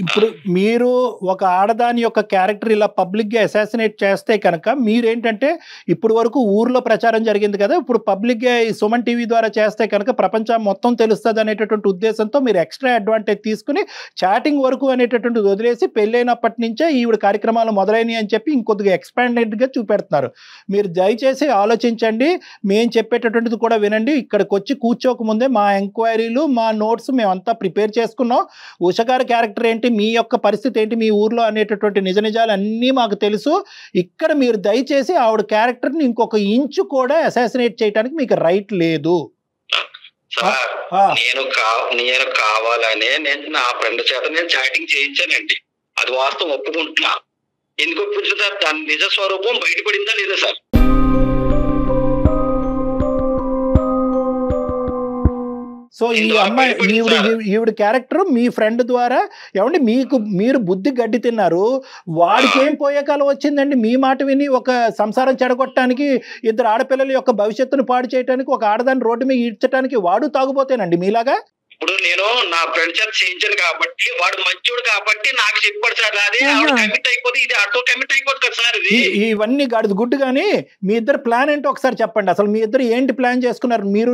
ఇప్పుడు మీరు ఒక ఆడదాని యొక్క క్యారెక్టర్ ఇలా పబ్లిక్ గా అసాసినేట్ చేస్తే కనుక మీరేంటంటే ఇప్పుడు వరకు ఊర్లో ప్రచారం జరిగింది కదా, ఇప్పుడు పబ్లిక్ గా ఈ సుమన్ టీవీ ద్వారా చేస్తే కనుక ప్రపంచం మొత్తం తెలుస్తుంది అనేటటువంటి ఉద్దేశంతో మీరు ఎక్స్ట్రా అడ్వాంటేజ్ తీసుకుని చాటింగ్ వరకు అనేటటువంటి వదిలేసి పెళ్ళైనప్పటి నుంచే ఈవిడ కార్యక్రమాలు మొదలైనవి అని చెప్పి ఇంకొద్దిగా ఎక్స్పాండెడ్ గా చూపెడుతున్నారు. మీరు దయచేసి ఆలోచించండి, మేము చెప్పేటటువంటిది కూడా వినండి. ఇక్కడికి వచ్చి కూర్చోకముందే మా ఎంక్వైరీలు, మా నోట్స్ మేమంతా ప్రిపేర్ చేసుకున్నాం. ఉష గారి క్యారెక్టర్ ఏంటి, మీ యొక్క పరిస్థితి ఏంటి మీ ఊర్లో అనేటటువంటి నిజ నిజాలు అన్నీ మాకు తెలుసు. ఇక్కడ మీరు దయచేసి ఆవిడ క్యారెక్టర్ని ఇంకొక ఇంచు కూడా అసాసినేట్ చేయడానికి మీకు రైట్ లేదు. నేను కావాలనే నేను నా ఫ్రెండ్ చేత నేను చాటింగ్ చేయించానండి. అది వాస్తవం, ఒప్పుకుంటున్నా. ఎందుకు ఒప్పుకుంటున్నా? దాని నిజ స్వరూపం బయటపడిందా లేదా సార్? సో ఈ అమ్మాయి ఈవిడ క్యారెక్టర్ మీ ఫ్రెండ్ ద్వారా ఏమండి మీరు బుద్ధి గడ్డి తిన్నారు. వాడికి ఏం పోయే కాలం వచ్చిందండి? మీ మాట విని ఒక సంసారం చెడగొట్టడానికి, 2 ఆడపిల్లల యొక్క భవిష్యత్తును పాడు చేయడానికి, ఒక ఆడదాన్ని రోడ్డు మీద ఈడ్చడానికి వాడు తాగుపోతేనండి మీలాగా. ఇప్పుడు నేను నా ఫ్రెండ్ చేత చేయించాను కాబట్టి, వాడు మంచోడు కాబట్టి నాకు చెప్పాడు సార్. అదే కమిట్ అయిపోతే ఇది ఆటో కమిట్ అయిపోతుంది కదా సార్. ఇవన్నీ గాడిద గుడ్డు. కానీ మీ ఇద్దరు ప్లాన్ ఏంటో ఒకసారి చెప్పండి. అసలు మీ ఇద్దరు ఏంటి ప్లాన్ చేసుకున్నారు? మీరు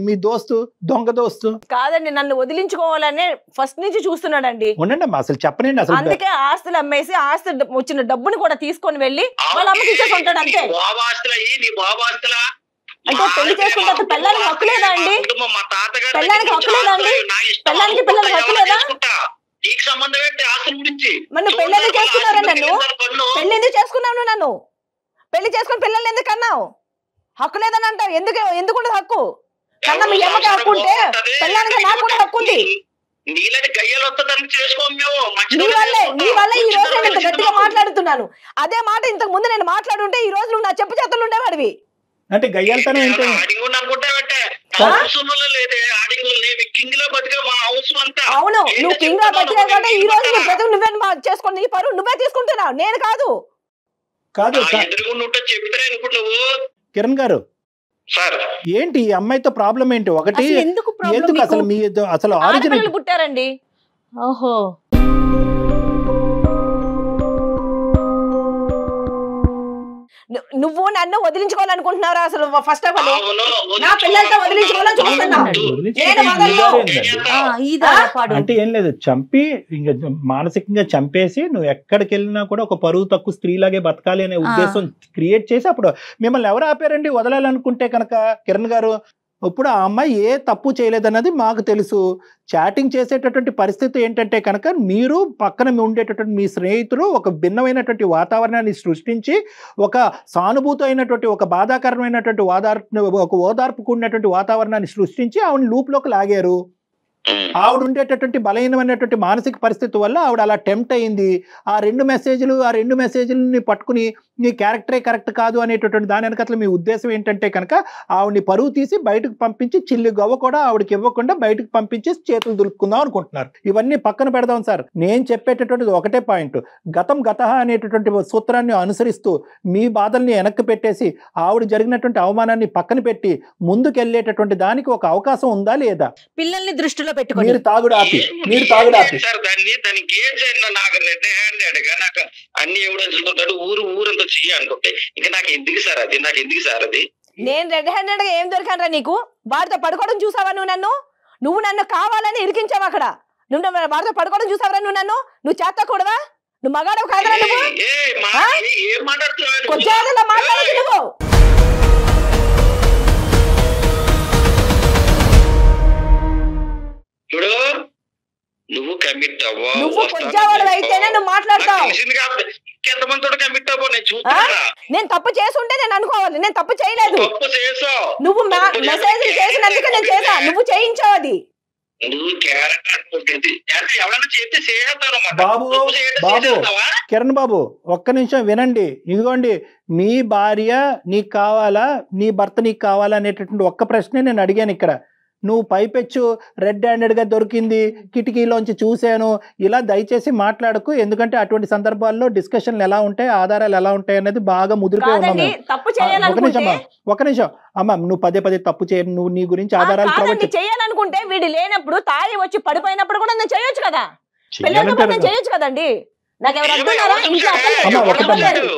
మీ దోస్తు, దొంగ దోస్తు కాదండి, నన్ను వదిలించుకోవాలనే ఫస్ట్ నుంచి చూస్తున్నాడండి. ఉండండి అమ్మా, అసలు చెప్పనండి. అసలు అందుకే ఆస్తులు అమ్మేసి ఆస్తి వచ్చిన డబ్బుని కూడా తీసుకొని వెళ్ళి వాళ్ళ అమ్మకి ఇచ్చేసి ఉంటాడు అంతే. అంటే పెళ్లి చేసుకుంటే పిల్లలకి హక్కు లేదా అండి? పిల్లలకి హక్కు లేదా అండి? పిల్లలకి హక్కు లేదా? మరి పెళ్లి ఎందుకు చేసుకున్నారా? నన్ను పెళ్లి ఎందుకు చేసుకున్నావు? నన్ను పెళ్లి చేసుకుని పిల్లల్ని ఎందుకు అన్నావు? హక్కు లేదని అంటావు. ఎందుకుండదు హక్కు? కన్నా మీ అమ్మకి హక్కు ఉంటే పిల్లలకి నాకు కూడా హక్కు ఉంది. నీళ్ళని గయ్యలు వస్తుందని చేసుకోము నీ వల్ల ఈ రోజు నేను ఇంత గట్టిగా మాట్లాడుతున్నాను. అదే మాట ఇంతకు ముందు నేను మాట్లాడుంటే ఈ రోజు నువ్వు నా చెప్పు చేతులు ఉండేవాడివి. అంటే గయ్యాలతోనే ఏంటి? అవును, నువ్వు కింగ్ గా బతికా కంటే ఈ రోజు నీ బ్రతుకు నువ్వే చేసుకుని నీ పరువు నువ్వే తీసుకుంటున్నావు, నేను కాదు. కాదు కిరణ్ గారు, సార్ ఏంటి ఈ అమ్మాయితో ప్రాబ్లం ఏంటి? ఒకటి ఎందుకు అసలు మీ అసలు ఆరిజిన్ పుట్టారండి. ఓహో, నువ్వు నన్ను వదిలించుకోవాలనుకుంటున్నారా? అసలు ఫస్ట్ ఆఫ్ ఆల్ నా పిల్లలతో వదిలించుకోవాలని చూస్తున్నావు. అంటే ఏం లేదు, చంపి ఇంకా మానసికంగా చంపేసి నువ్వు ఎక్కడికి వెళ్ళినా కూడా ఒక పరువు తక్కువ స్త్రీలాగే బతకాలి అనే ఉద్దేశం క్రియేట్ చేసి అప్పుడు మిమ్మల్ని ఎవరు ఆపారండి వదలాలనుకుంటే కనుక? కిరణ్ గారు, ఇప్పుడు ఆ అమ్మాయి ఏ తప్పు చేయలేదన్నది మాకు తెలుసు. చాటింగ్ చేసేటటువంటి పరిస్థితి ఏంటంటే కనుక మీరు పక్కన ఉండేటటువంటి మీ స్నేహితులు ఒక భిన్నమైనటువంటి వాతావరణాన్ని సృష్టించి ఒక సానుభూతి అయినటువంటి ఒక బాధాకరమైనటువంటి ఓదార్పు కూడినటువంటి వాతావరణాన్ని సృష్టించి ఆవిడ లూప్లోకి లాగారు. ఆవిడ ఉండేటటువంటి బలహీనమైనటువంటి మానసిక పరిస్థితి వల్ల ఆవిడ అలా టెంప్ట్ అయింది. ఆ రెండు మెసేజ్లని పట్టుకుని నీ క్యారెక్టరే కరెక్ట్ కాదు అనేటటువంటి దాని వెనకట్ల మీ ఉద్దేశం ఏంటంటే కనుక ఆవిడని పరువు తీసి బయటకు పంపించి చిల్లి గవ్వ కూడా ఆవిడకి ఇవ్వకుండా బయటకు పంపించి చేతులు దులుపుకుందాం అనుకుంటున్నారు. ఇవన్నీ పక్కన పెడదాం సార్. నేను చెప్పేటటువంటిది ఒకటే పాయింట్, గతః అనేటటువంటి సూత్రాన్ని అనుసరిస్తూ మీ బాధల్ని వెనక్కి పెట్టేసి ఆవిడ జరిగినటువంటి అవమానాన్ని పక్కన పెట్టి ముందుకెళ్ళేటటువంటి దానికి ఒక అవకాశం ఉందా లేదా? పిల్లల్ని దృష్టిలో పెట్టుకొని మీరు తాగుడు ఆపి సార్ దానికి నాకు రెడ్ హ్యాండెడ్ గా నాకు అన్ని ఎవడంటాడు ఊరంతా చెయ్యాలనుకుంటే ఇంకా నాకు ఎందుకు సార్ అది? నేను రెడ్ హ్యాండెడ్ గా ఏం దొరికానరా నీకు? వాడితో పడుకోవడం చూసావా నువ్వు నన్ను కావాలని ఇరికించావు అక్కడ. నువ్వు వాడితో పడుకోవడం చూసావరా నువ్వు చేతకూడదా? నువ్వు మగాడవు కాదరా? నువ్వు మాట్లాడదు నువ్వు. ఇప్పుడు నువ్వు కమిట్ అవ్వవు, నువ్వు కొంచెవాడు అయితేనే నువ్వు మాట్లాడతావు. ఎంతమంది కమిట్ అవ్వవు నేను చూస్తున్నా. నేను తప్పు చేసి ఉంటే నేను అనుకోవాలి, నేను తప్పు చేయలేదు. తప్పు చేసావు నువ్వు మెసేజ్ చేసినందుకే నేను చేసా, నువ్వు చేయించావు అది. నువ్వు క్యారెక్టర్ ఎవరైనా చేస్తే చేస్తాను. బాబు కిరణ్ బాబు, ఒక్క నిమిషం వినండి. ఇదిగోండి, మీ భార్య నీకు కావాలా, నీ భర్త నీకు కావాలా అనేటటువంటి ఒక్క ప్రశ్నే నేను అడిగాను ఇక్కడ. నువ్వు పైపెచ్చు రెడ్ హ్యాండెడ్గా దొరికింది, కిటికీలోంచి చూశాను, ఇలా దయచేసి మాట్లాడకు. ఎందుకంటే అటువంటి సందర్భాల్లో డిస్కషన్లు ఎలా ఉంటాయి, ఆధారాలు ఎలా ఉంటాయి అనేది బాగా ముదిరిపోయి ఉన్నాము. ఒక నిమిషం అమ్మ, నువ్వు పదే తప్పు చేయ, నువ్వు నీ గురించి ఆధారాలు చేయాలనుకుంటే వీడు లేనప్పుడు తాగి వచ్చి పడిపోయినప్పుడు కూడా నేను చేయొచ్చు కదా, చేయొచ్చు కదండి.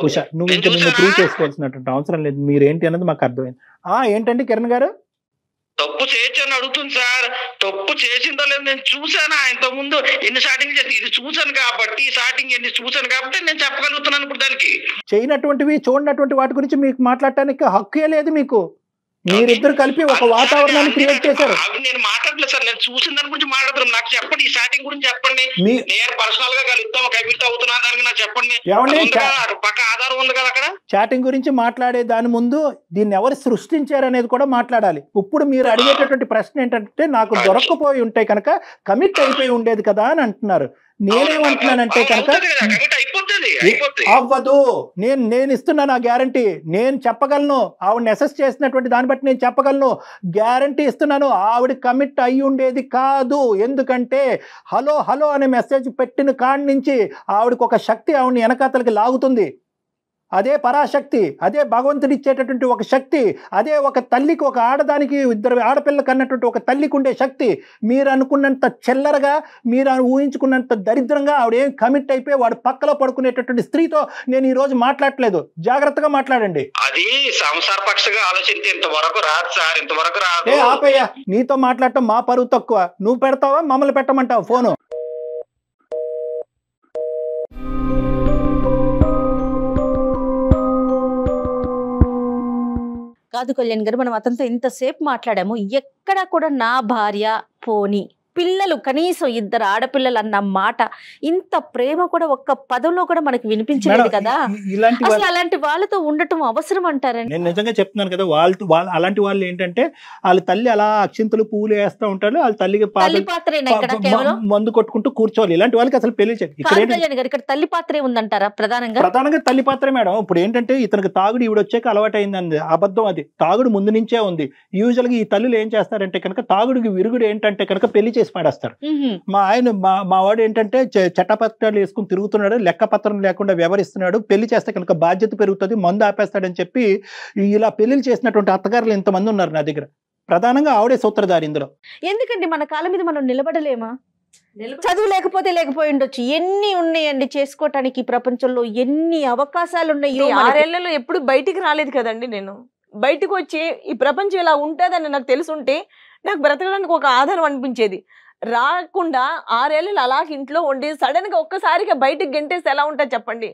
ఉషా, నువ్వు ఇంకా నిన్ను ప్రూవ్ చేసుకోవాల్సినటువంటి అవసరం లేదు. మీరేంటి అన్నది మాకు అర్థమైంది. ఏంటండి కిరణ్ గారు? తప్పు చేయొచ్చు అని అడుగుతుంది సార్. తప్పు చేసిందో లేదు నేను చూసాను. ఇంత ముందు ఎన్ని స్టార్టింగ్ చేసి ఇది చూసాను కాబట్టి, నేను చెప్పగలుగుతున్నాను. ఇప్పుడు దానికి చేయనటువంటివి చూడనటువంటి వాటి గురించి మీకు మాట్లాడటానికి హక్కే లేదు మీకు. మీరిద్దరు కలిపి ఒక వాతావరణాన్ని క్రియేట్ చేశారు. నేను మాట్లాడలేదు సార్, నేను చూసిన దాని గురించి మాట్లాడుతున్నాను. నాకు చెప్పండి, ఈ స్టార్టింగ్ గురించి చెప్పండి. నేను పర్సనల్ గా కలుద్దాం, కమిట్ అవుతున్నా దానికి నాకు చెప్పండి. పక్క ఆధారం ఉంది కదా అక్కడ. చాటింగ్ గురించి మాట్లాడే దాని ముందు దీన్ని ఎవరు సృష్టించారు అనేది కూడా మాట్లాడాలి. ఇప్పుడు మీరు అడిగేటటువంటి ప్రశ్న ఏంటంటే, నాకు దొరక్కపోయి ఉంటే కనుక కమిట్ అయిపోయి ఉండేది కదా అని అంటున్నారు. నేనేమంటున్నానంటే కనుక అవ్వదు. నేను ఇస్తున్నాను ఆ గ్యారంటీ. నేను చెప్పగలను, ఆవిడని అసెస్ చేసినటువంటి దాన్ని బట్టి నేను చెప్పగలను, గ్యారంటీ ఇస్తున్నాను. ఆవిడ కమిట్ అయ్యి ఉండేది కాదు. ఎందుకంటే హలో అనే మెసేజ్ పెట్టిన కాడి నుంచి ఆవిడకి ఒక శక్తి ఆవిడని వెనకాతలకి లాగుతుంది. అదే పరాశక్తి, అదే భగవంతుడి ఇచ్చేటటువంటి ఒక శక్తి, అదే ఒక తల్లికి, ఒక ఆడదానికి, ఇద్దరు ఆడపిల్లకి అన్నటువంటి ఒక తల్లికి ఉండే శక్తి. మీరు అనుకున్నంత చిల్లరగా, మీరు ఊహించుకున్నంత దరిద్రంగా ఆవిడేం కమిట్ అయిపోయి వాడు పక్కలో పడుకునేటటువంటి స్త్రీతో నేను ఈ రోజు మాట్లాడలేదు. జాగ్రత్తగా మాట్లాడండి. అది సంసార పక్షంగా ఆలోచించి ఇంతవరకు రాదు సార్, ఇంతవరకు రాదు. ఆపయ్యా, నీతో మాట్లాడటం మా పరువు తక్కువ. నువ్వు పెడతావా, మమ్మల్ని పెట్టమంటావు ఫోను? కాదు కళ్యాణ్ గారు, మనం అతనితో ఇంతసేపు మాట్లాడాము, ఎక్కడ కూడా నా భార్య పోని పిల్లలు కనీసం 2 ఆడపిల్లలు అన్న మాట, ఇంత ప్రేమ కూడా ఒక్క పదంలో కూడా మనకి వినిపించలేదు కదా. అసలు అలాంటి వాళ్ళతో ఉండటం అవసరం అంటారండి? నేను నిజంగా చెప్తున్నాను కదా, వాళ్ళు అలాంటి వాళ్ళు ఏంటంటే వాళ్ళ తల్లి అలా అక్షింతలు పూలు వేస్తూ ఉంటారు, వాళ్ళ తల్లికి మందు కొట్టుకుంటూ కూర్చోవాలి. ఇలాంటి వాళ్ళకి అసలు పెళ్లి ఇక్కడ తల్లి పాత్రే ఉందంటారా? ప్రధానంగా తల్లి పాత్రే మేడం. ఇప్పుడు ఏంటంటే ఇతనికి తాగుడు ఈవిడ వచ్చాక అలవాటు అయిందండి. అబద్ధం అది. తాగుడు ముందు నుంచే ఉంది. యూజువల్ గా ఈ తల్లులు ఏం చేస్తారంటే కనుక తాగుడికి విరుగుడు ఏంటంటే కనుక పెళ్లి చేసి పాడేస్తారు. మా వాడు ఏంటంటే చట్టపత్రాలు వేసుకుని తిరుగుతున్నాడు, లెక్కపత్రం లేకుండా వ్యవహరిస్తున్నాడు, పెళ్లి చేస్తే కనుక బాధ్యత పెరుగుతుంది, మందు ఆపేస్తాడని చెప్పి ఇలా పెళ్లిలు చేసినటువంటి అత్తగారులు ఇంతమంది ఉన్నారు నా దగ్గర. ప్రధానంగా ఆవిడే సూత్రధారి ఇందులో. ఎందుకండి మన కాళ్ళ మీద మనం నిలబడలేమా? చదువు లేకపోయి ఉండొచ్చు, ఎన్ని ఉన్నాయండి చేసుకోవటానికి ప్రపంచంలో, ఎన్ని అవకాశాలు ఉన్నాయి. 6 ఏళ్లలో ఎప్పుడు బయటికి రాలేదు కదండి. నేను బయటకు వచ్చి ఈ ప్రపంచం ఇలా ఉంటుందని నాకు తెలుసుంటే నాకు బ్రతకడానికి ఒక ఆధారం అనిపించేది. రాకుండా 6 ఏళ్ళు అలా ఇంట్లో ఉండి సడన్ గా ఒక్కసారిగా బయటికి గెంటేస్తే ఎలా ఉంటుంది చెప్పండి.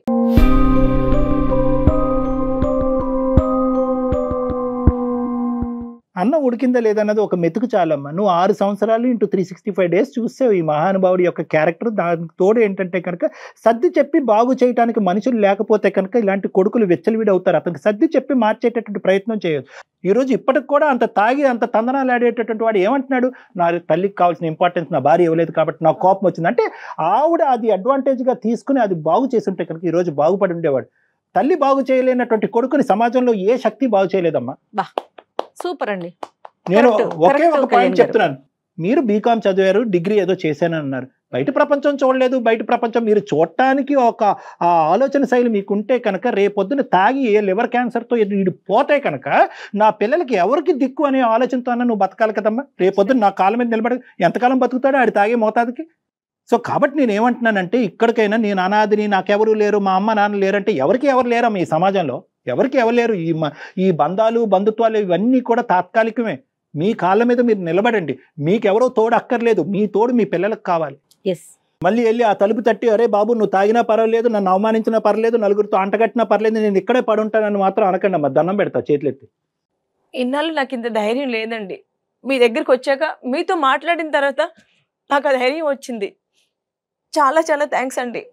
అన్నం ఉడికిందా లేదన్నది ఒక మెతుకు చాలమ్మా. నువ్వు 6 సంవత్సరాలు ఇంటూ 365 days చూసావు ఈ మహానుభావుడి యొక్క క్యారెక్టర్. దానికి తోడు ఏంటంటే కనుక సర్ది చెప్పి బాగు చేయడానికి మనుషులు లేకపోతే కనుక ఇలాంటి కొడుకులు వెచ్చలివిడి అవుతారు. అతనికి సర్ది చెప్పి మార్చేటటువంటి ప్రయత్నం చేయదు. ఈరోజు ఇప్పటికి కూడా అంత తాగి అంత తందనాలు ఆడేటటువంటి వాడు ఏమంటున్నాడు, నా తల్లికి కావాల్సిన ఇంపార్టెన్స్ నా భార్య ఇవ్వలేదు కాబట్టి నాకు కోపం వచ్చింది అంటే, ఆవిడ అది అడ్వాంటేజ్గా తీసుకుని అది బాగు చేసి ఉంటే కనుక ఈరోజు బాగుపడి ఉండేవాడు. తల్లి బాగు చేయలేనటువంటి కొడుకుని సమాజంలో ఏ శక్తి బాగు చేయలేదమ్మా. సూపర్ అండి. నేను ఒకే ఒక పాయింట్ చెప్తున్నాను. మీరు బీకామ్ చదివారు, డిగ్రీ ఏదో చేశాను అన్నారు. బయట ప్రపంచం చూడలేదు. బయట ప్రపంచం మీరు చూడటానికి ఒక ఆలోచన శైలి మీకుంటే కనుక రేపొద్దున తాగి ఏ లివర్ క్యాన్సర్తో వీడు పోతే కనుక నా పిల్లలకి ఎవరికి దిక్కు అనే ఆలోచనతో నువ్వు బతకాలి కదమ్మా. రేపొద్దున నా కాళ్ళ మీద నిలబడి ఎంతకాలం బతుకుతాడో ఆడి తాగే మోతాదుకి. సో కాబట్టి నేను ఏమంటున్నానంటే, ఇక్కడికైనా నేను అనాథిని, నాకెవరు లేరు, మా అమ్మ నాన్న లేరంటే ఎవరికి ఎవరు లేరమ్మా ఈ సమాజంలో. ఎవరికి ఎవరు లేరు. ఈ బంధాలు బంధుత్వాలు ఇవన్నీ కూడా తాత్కాలికమే. మీ కాళ్ళ మీద మీరు నిలబడండి. మీకెవరో తోడు అక్కర్లేదు, మీ తోడు మీ పిల్లలకు కావాలి. మళ్ళీ వెళ్ళి ఆ తలుపు తట్టి, అరే బాబు నువ్వు తాగినా పర్వాలేదు, నన్ను అవమానించినా పర్లేదు, నలుగురితో అంటగట్టినా పర్లేదు, నేను ఇక్కడే పడుంటానని మాత్రం అనకండి అమ్మా. దండం పెడతా చేతులెత్తి. ఇన్నాళ్ళు నాకు ఇంత ధైర్యం లేదండి. మీ దగ్గరికి వచ్చాక మీతో మాట్లాడిన తర్వాత నాకు ఆ ధైర్యం వచ్చింది. చాలా చాలా థ్యాంక్స్ అండి.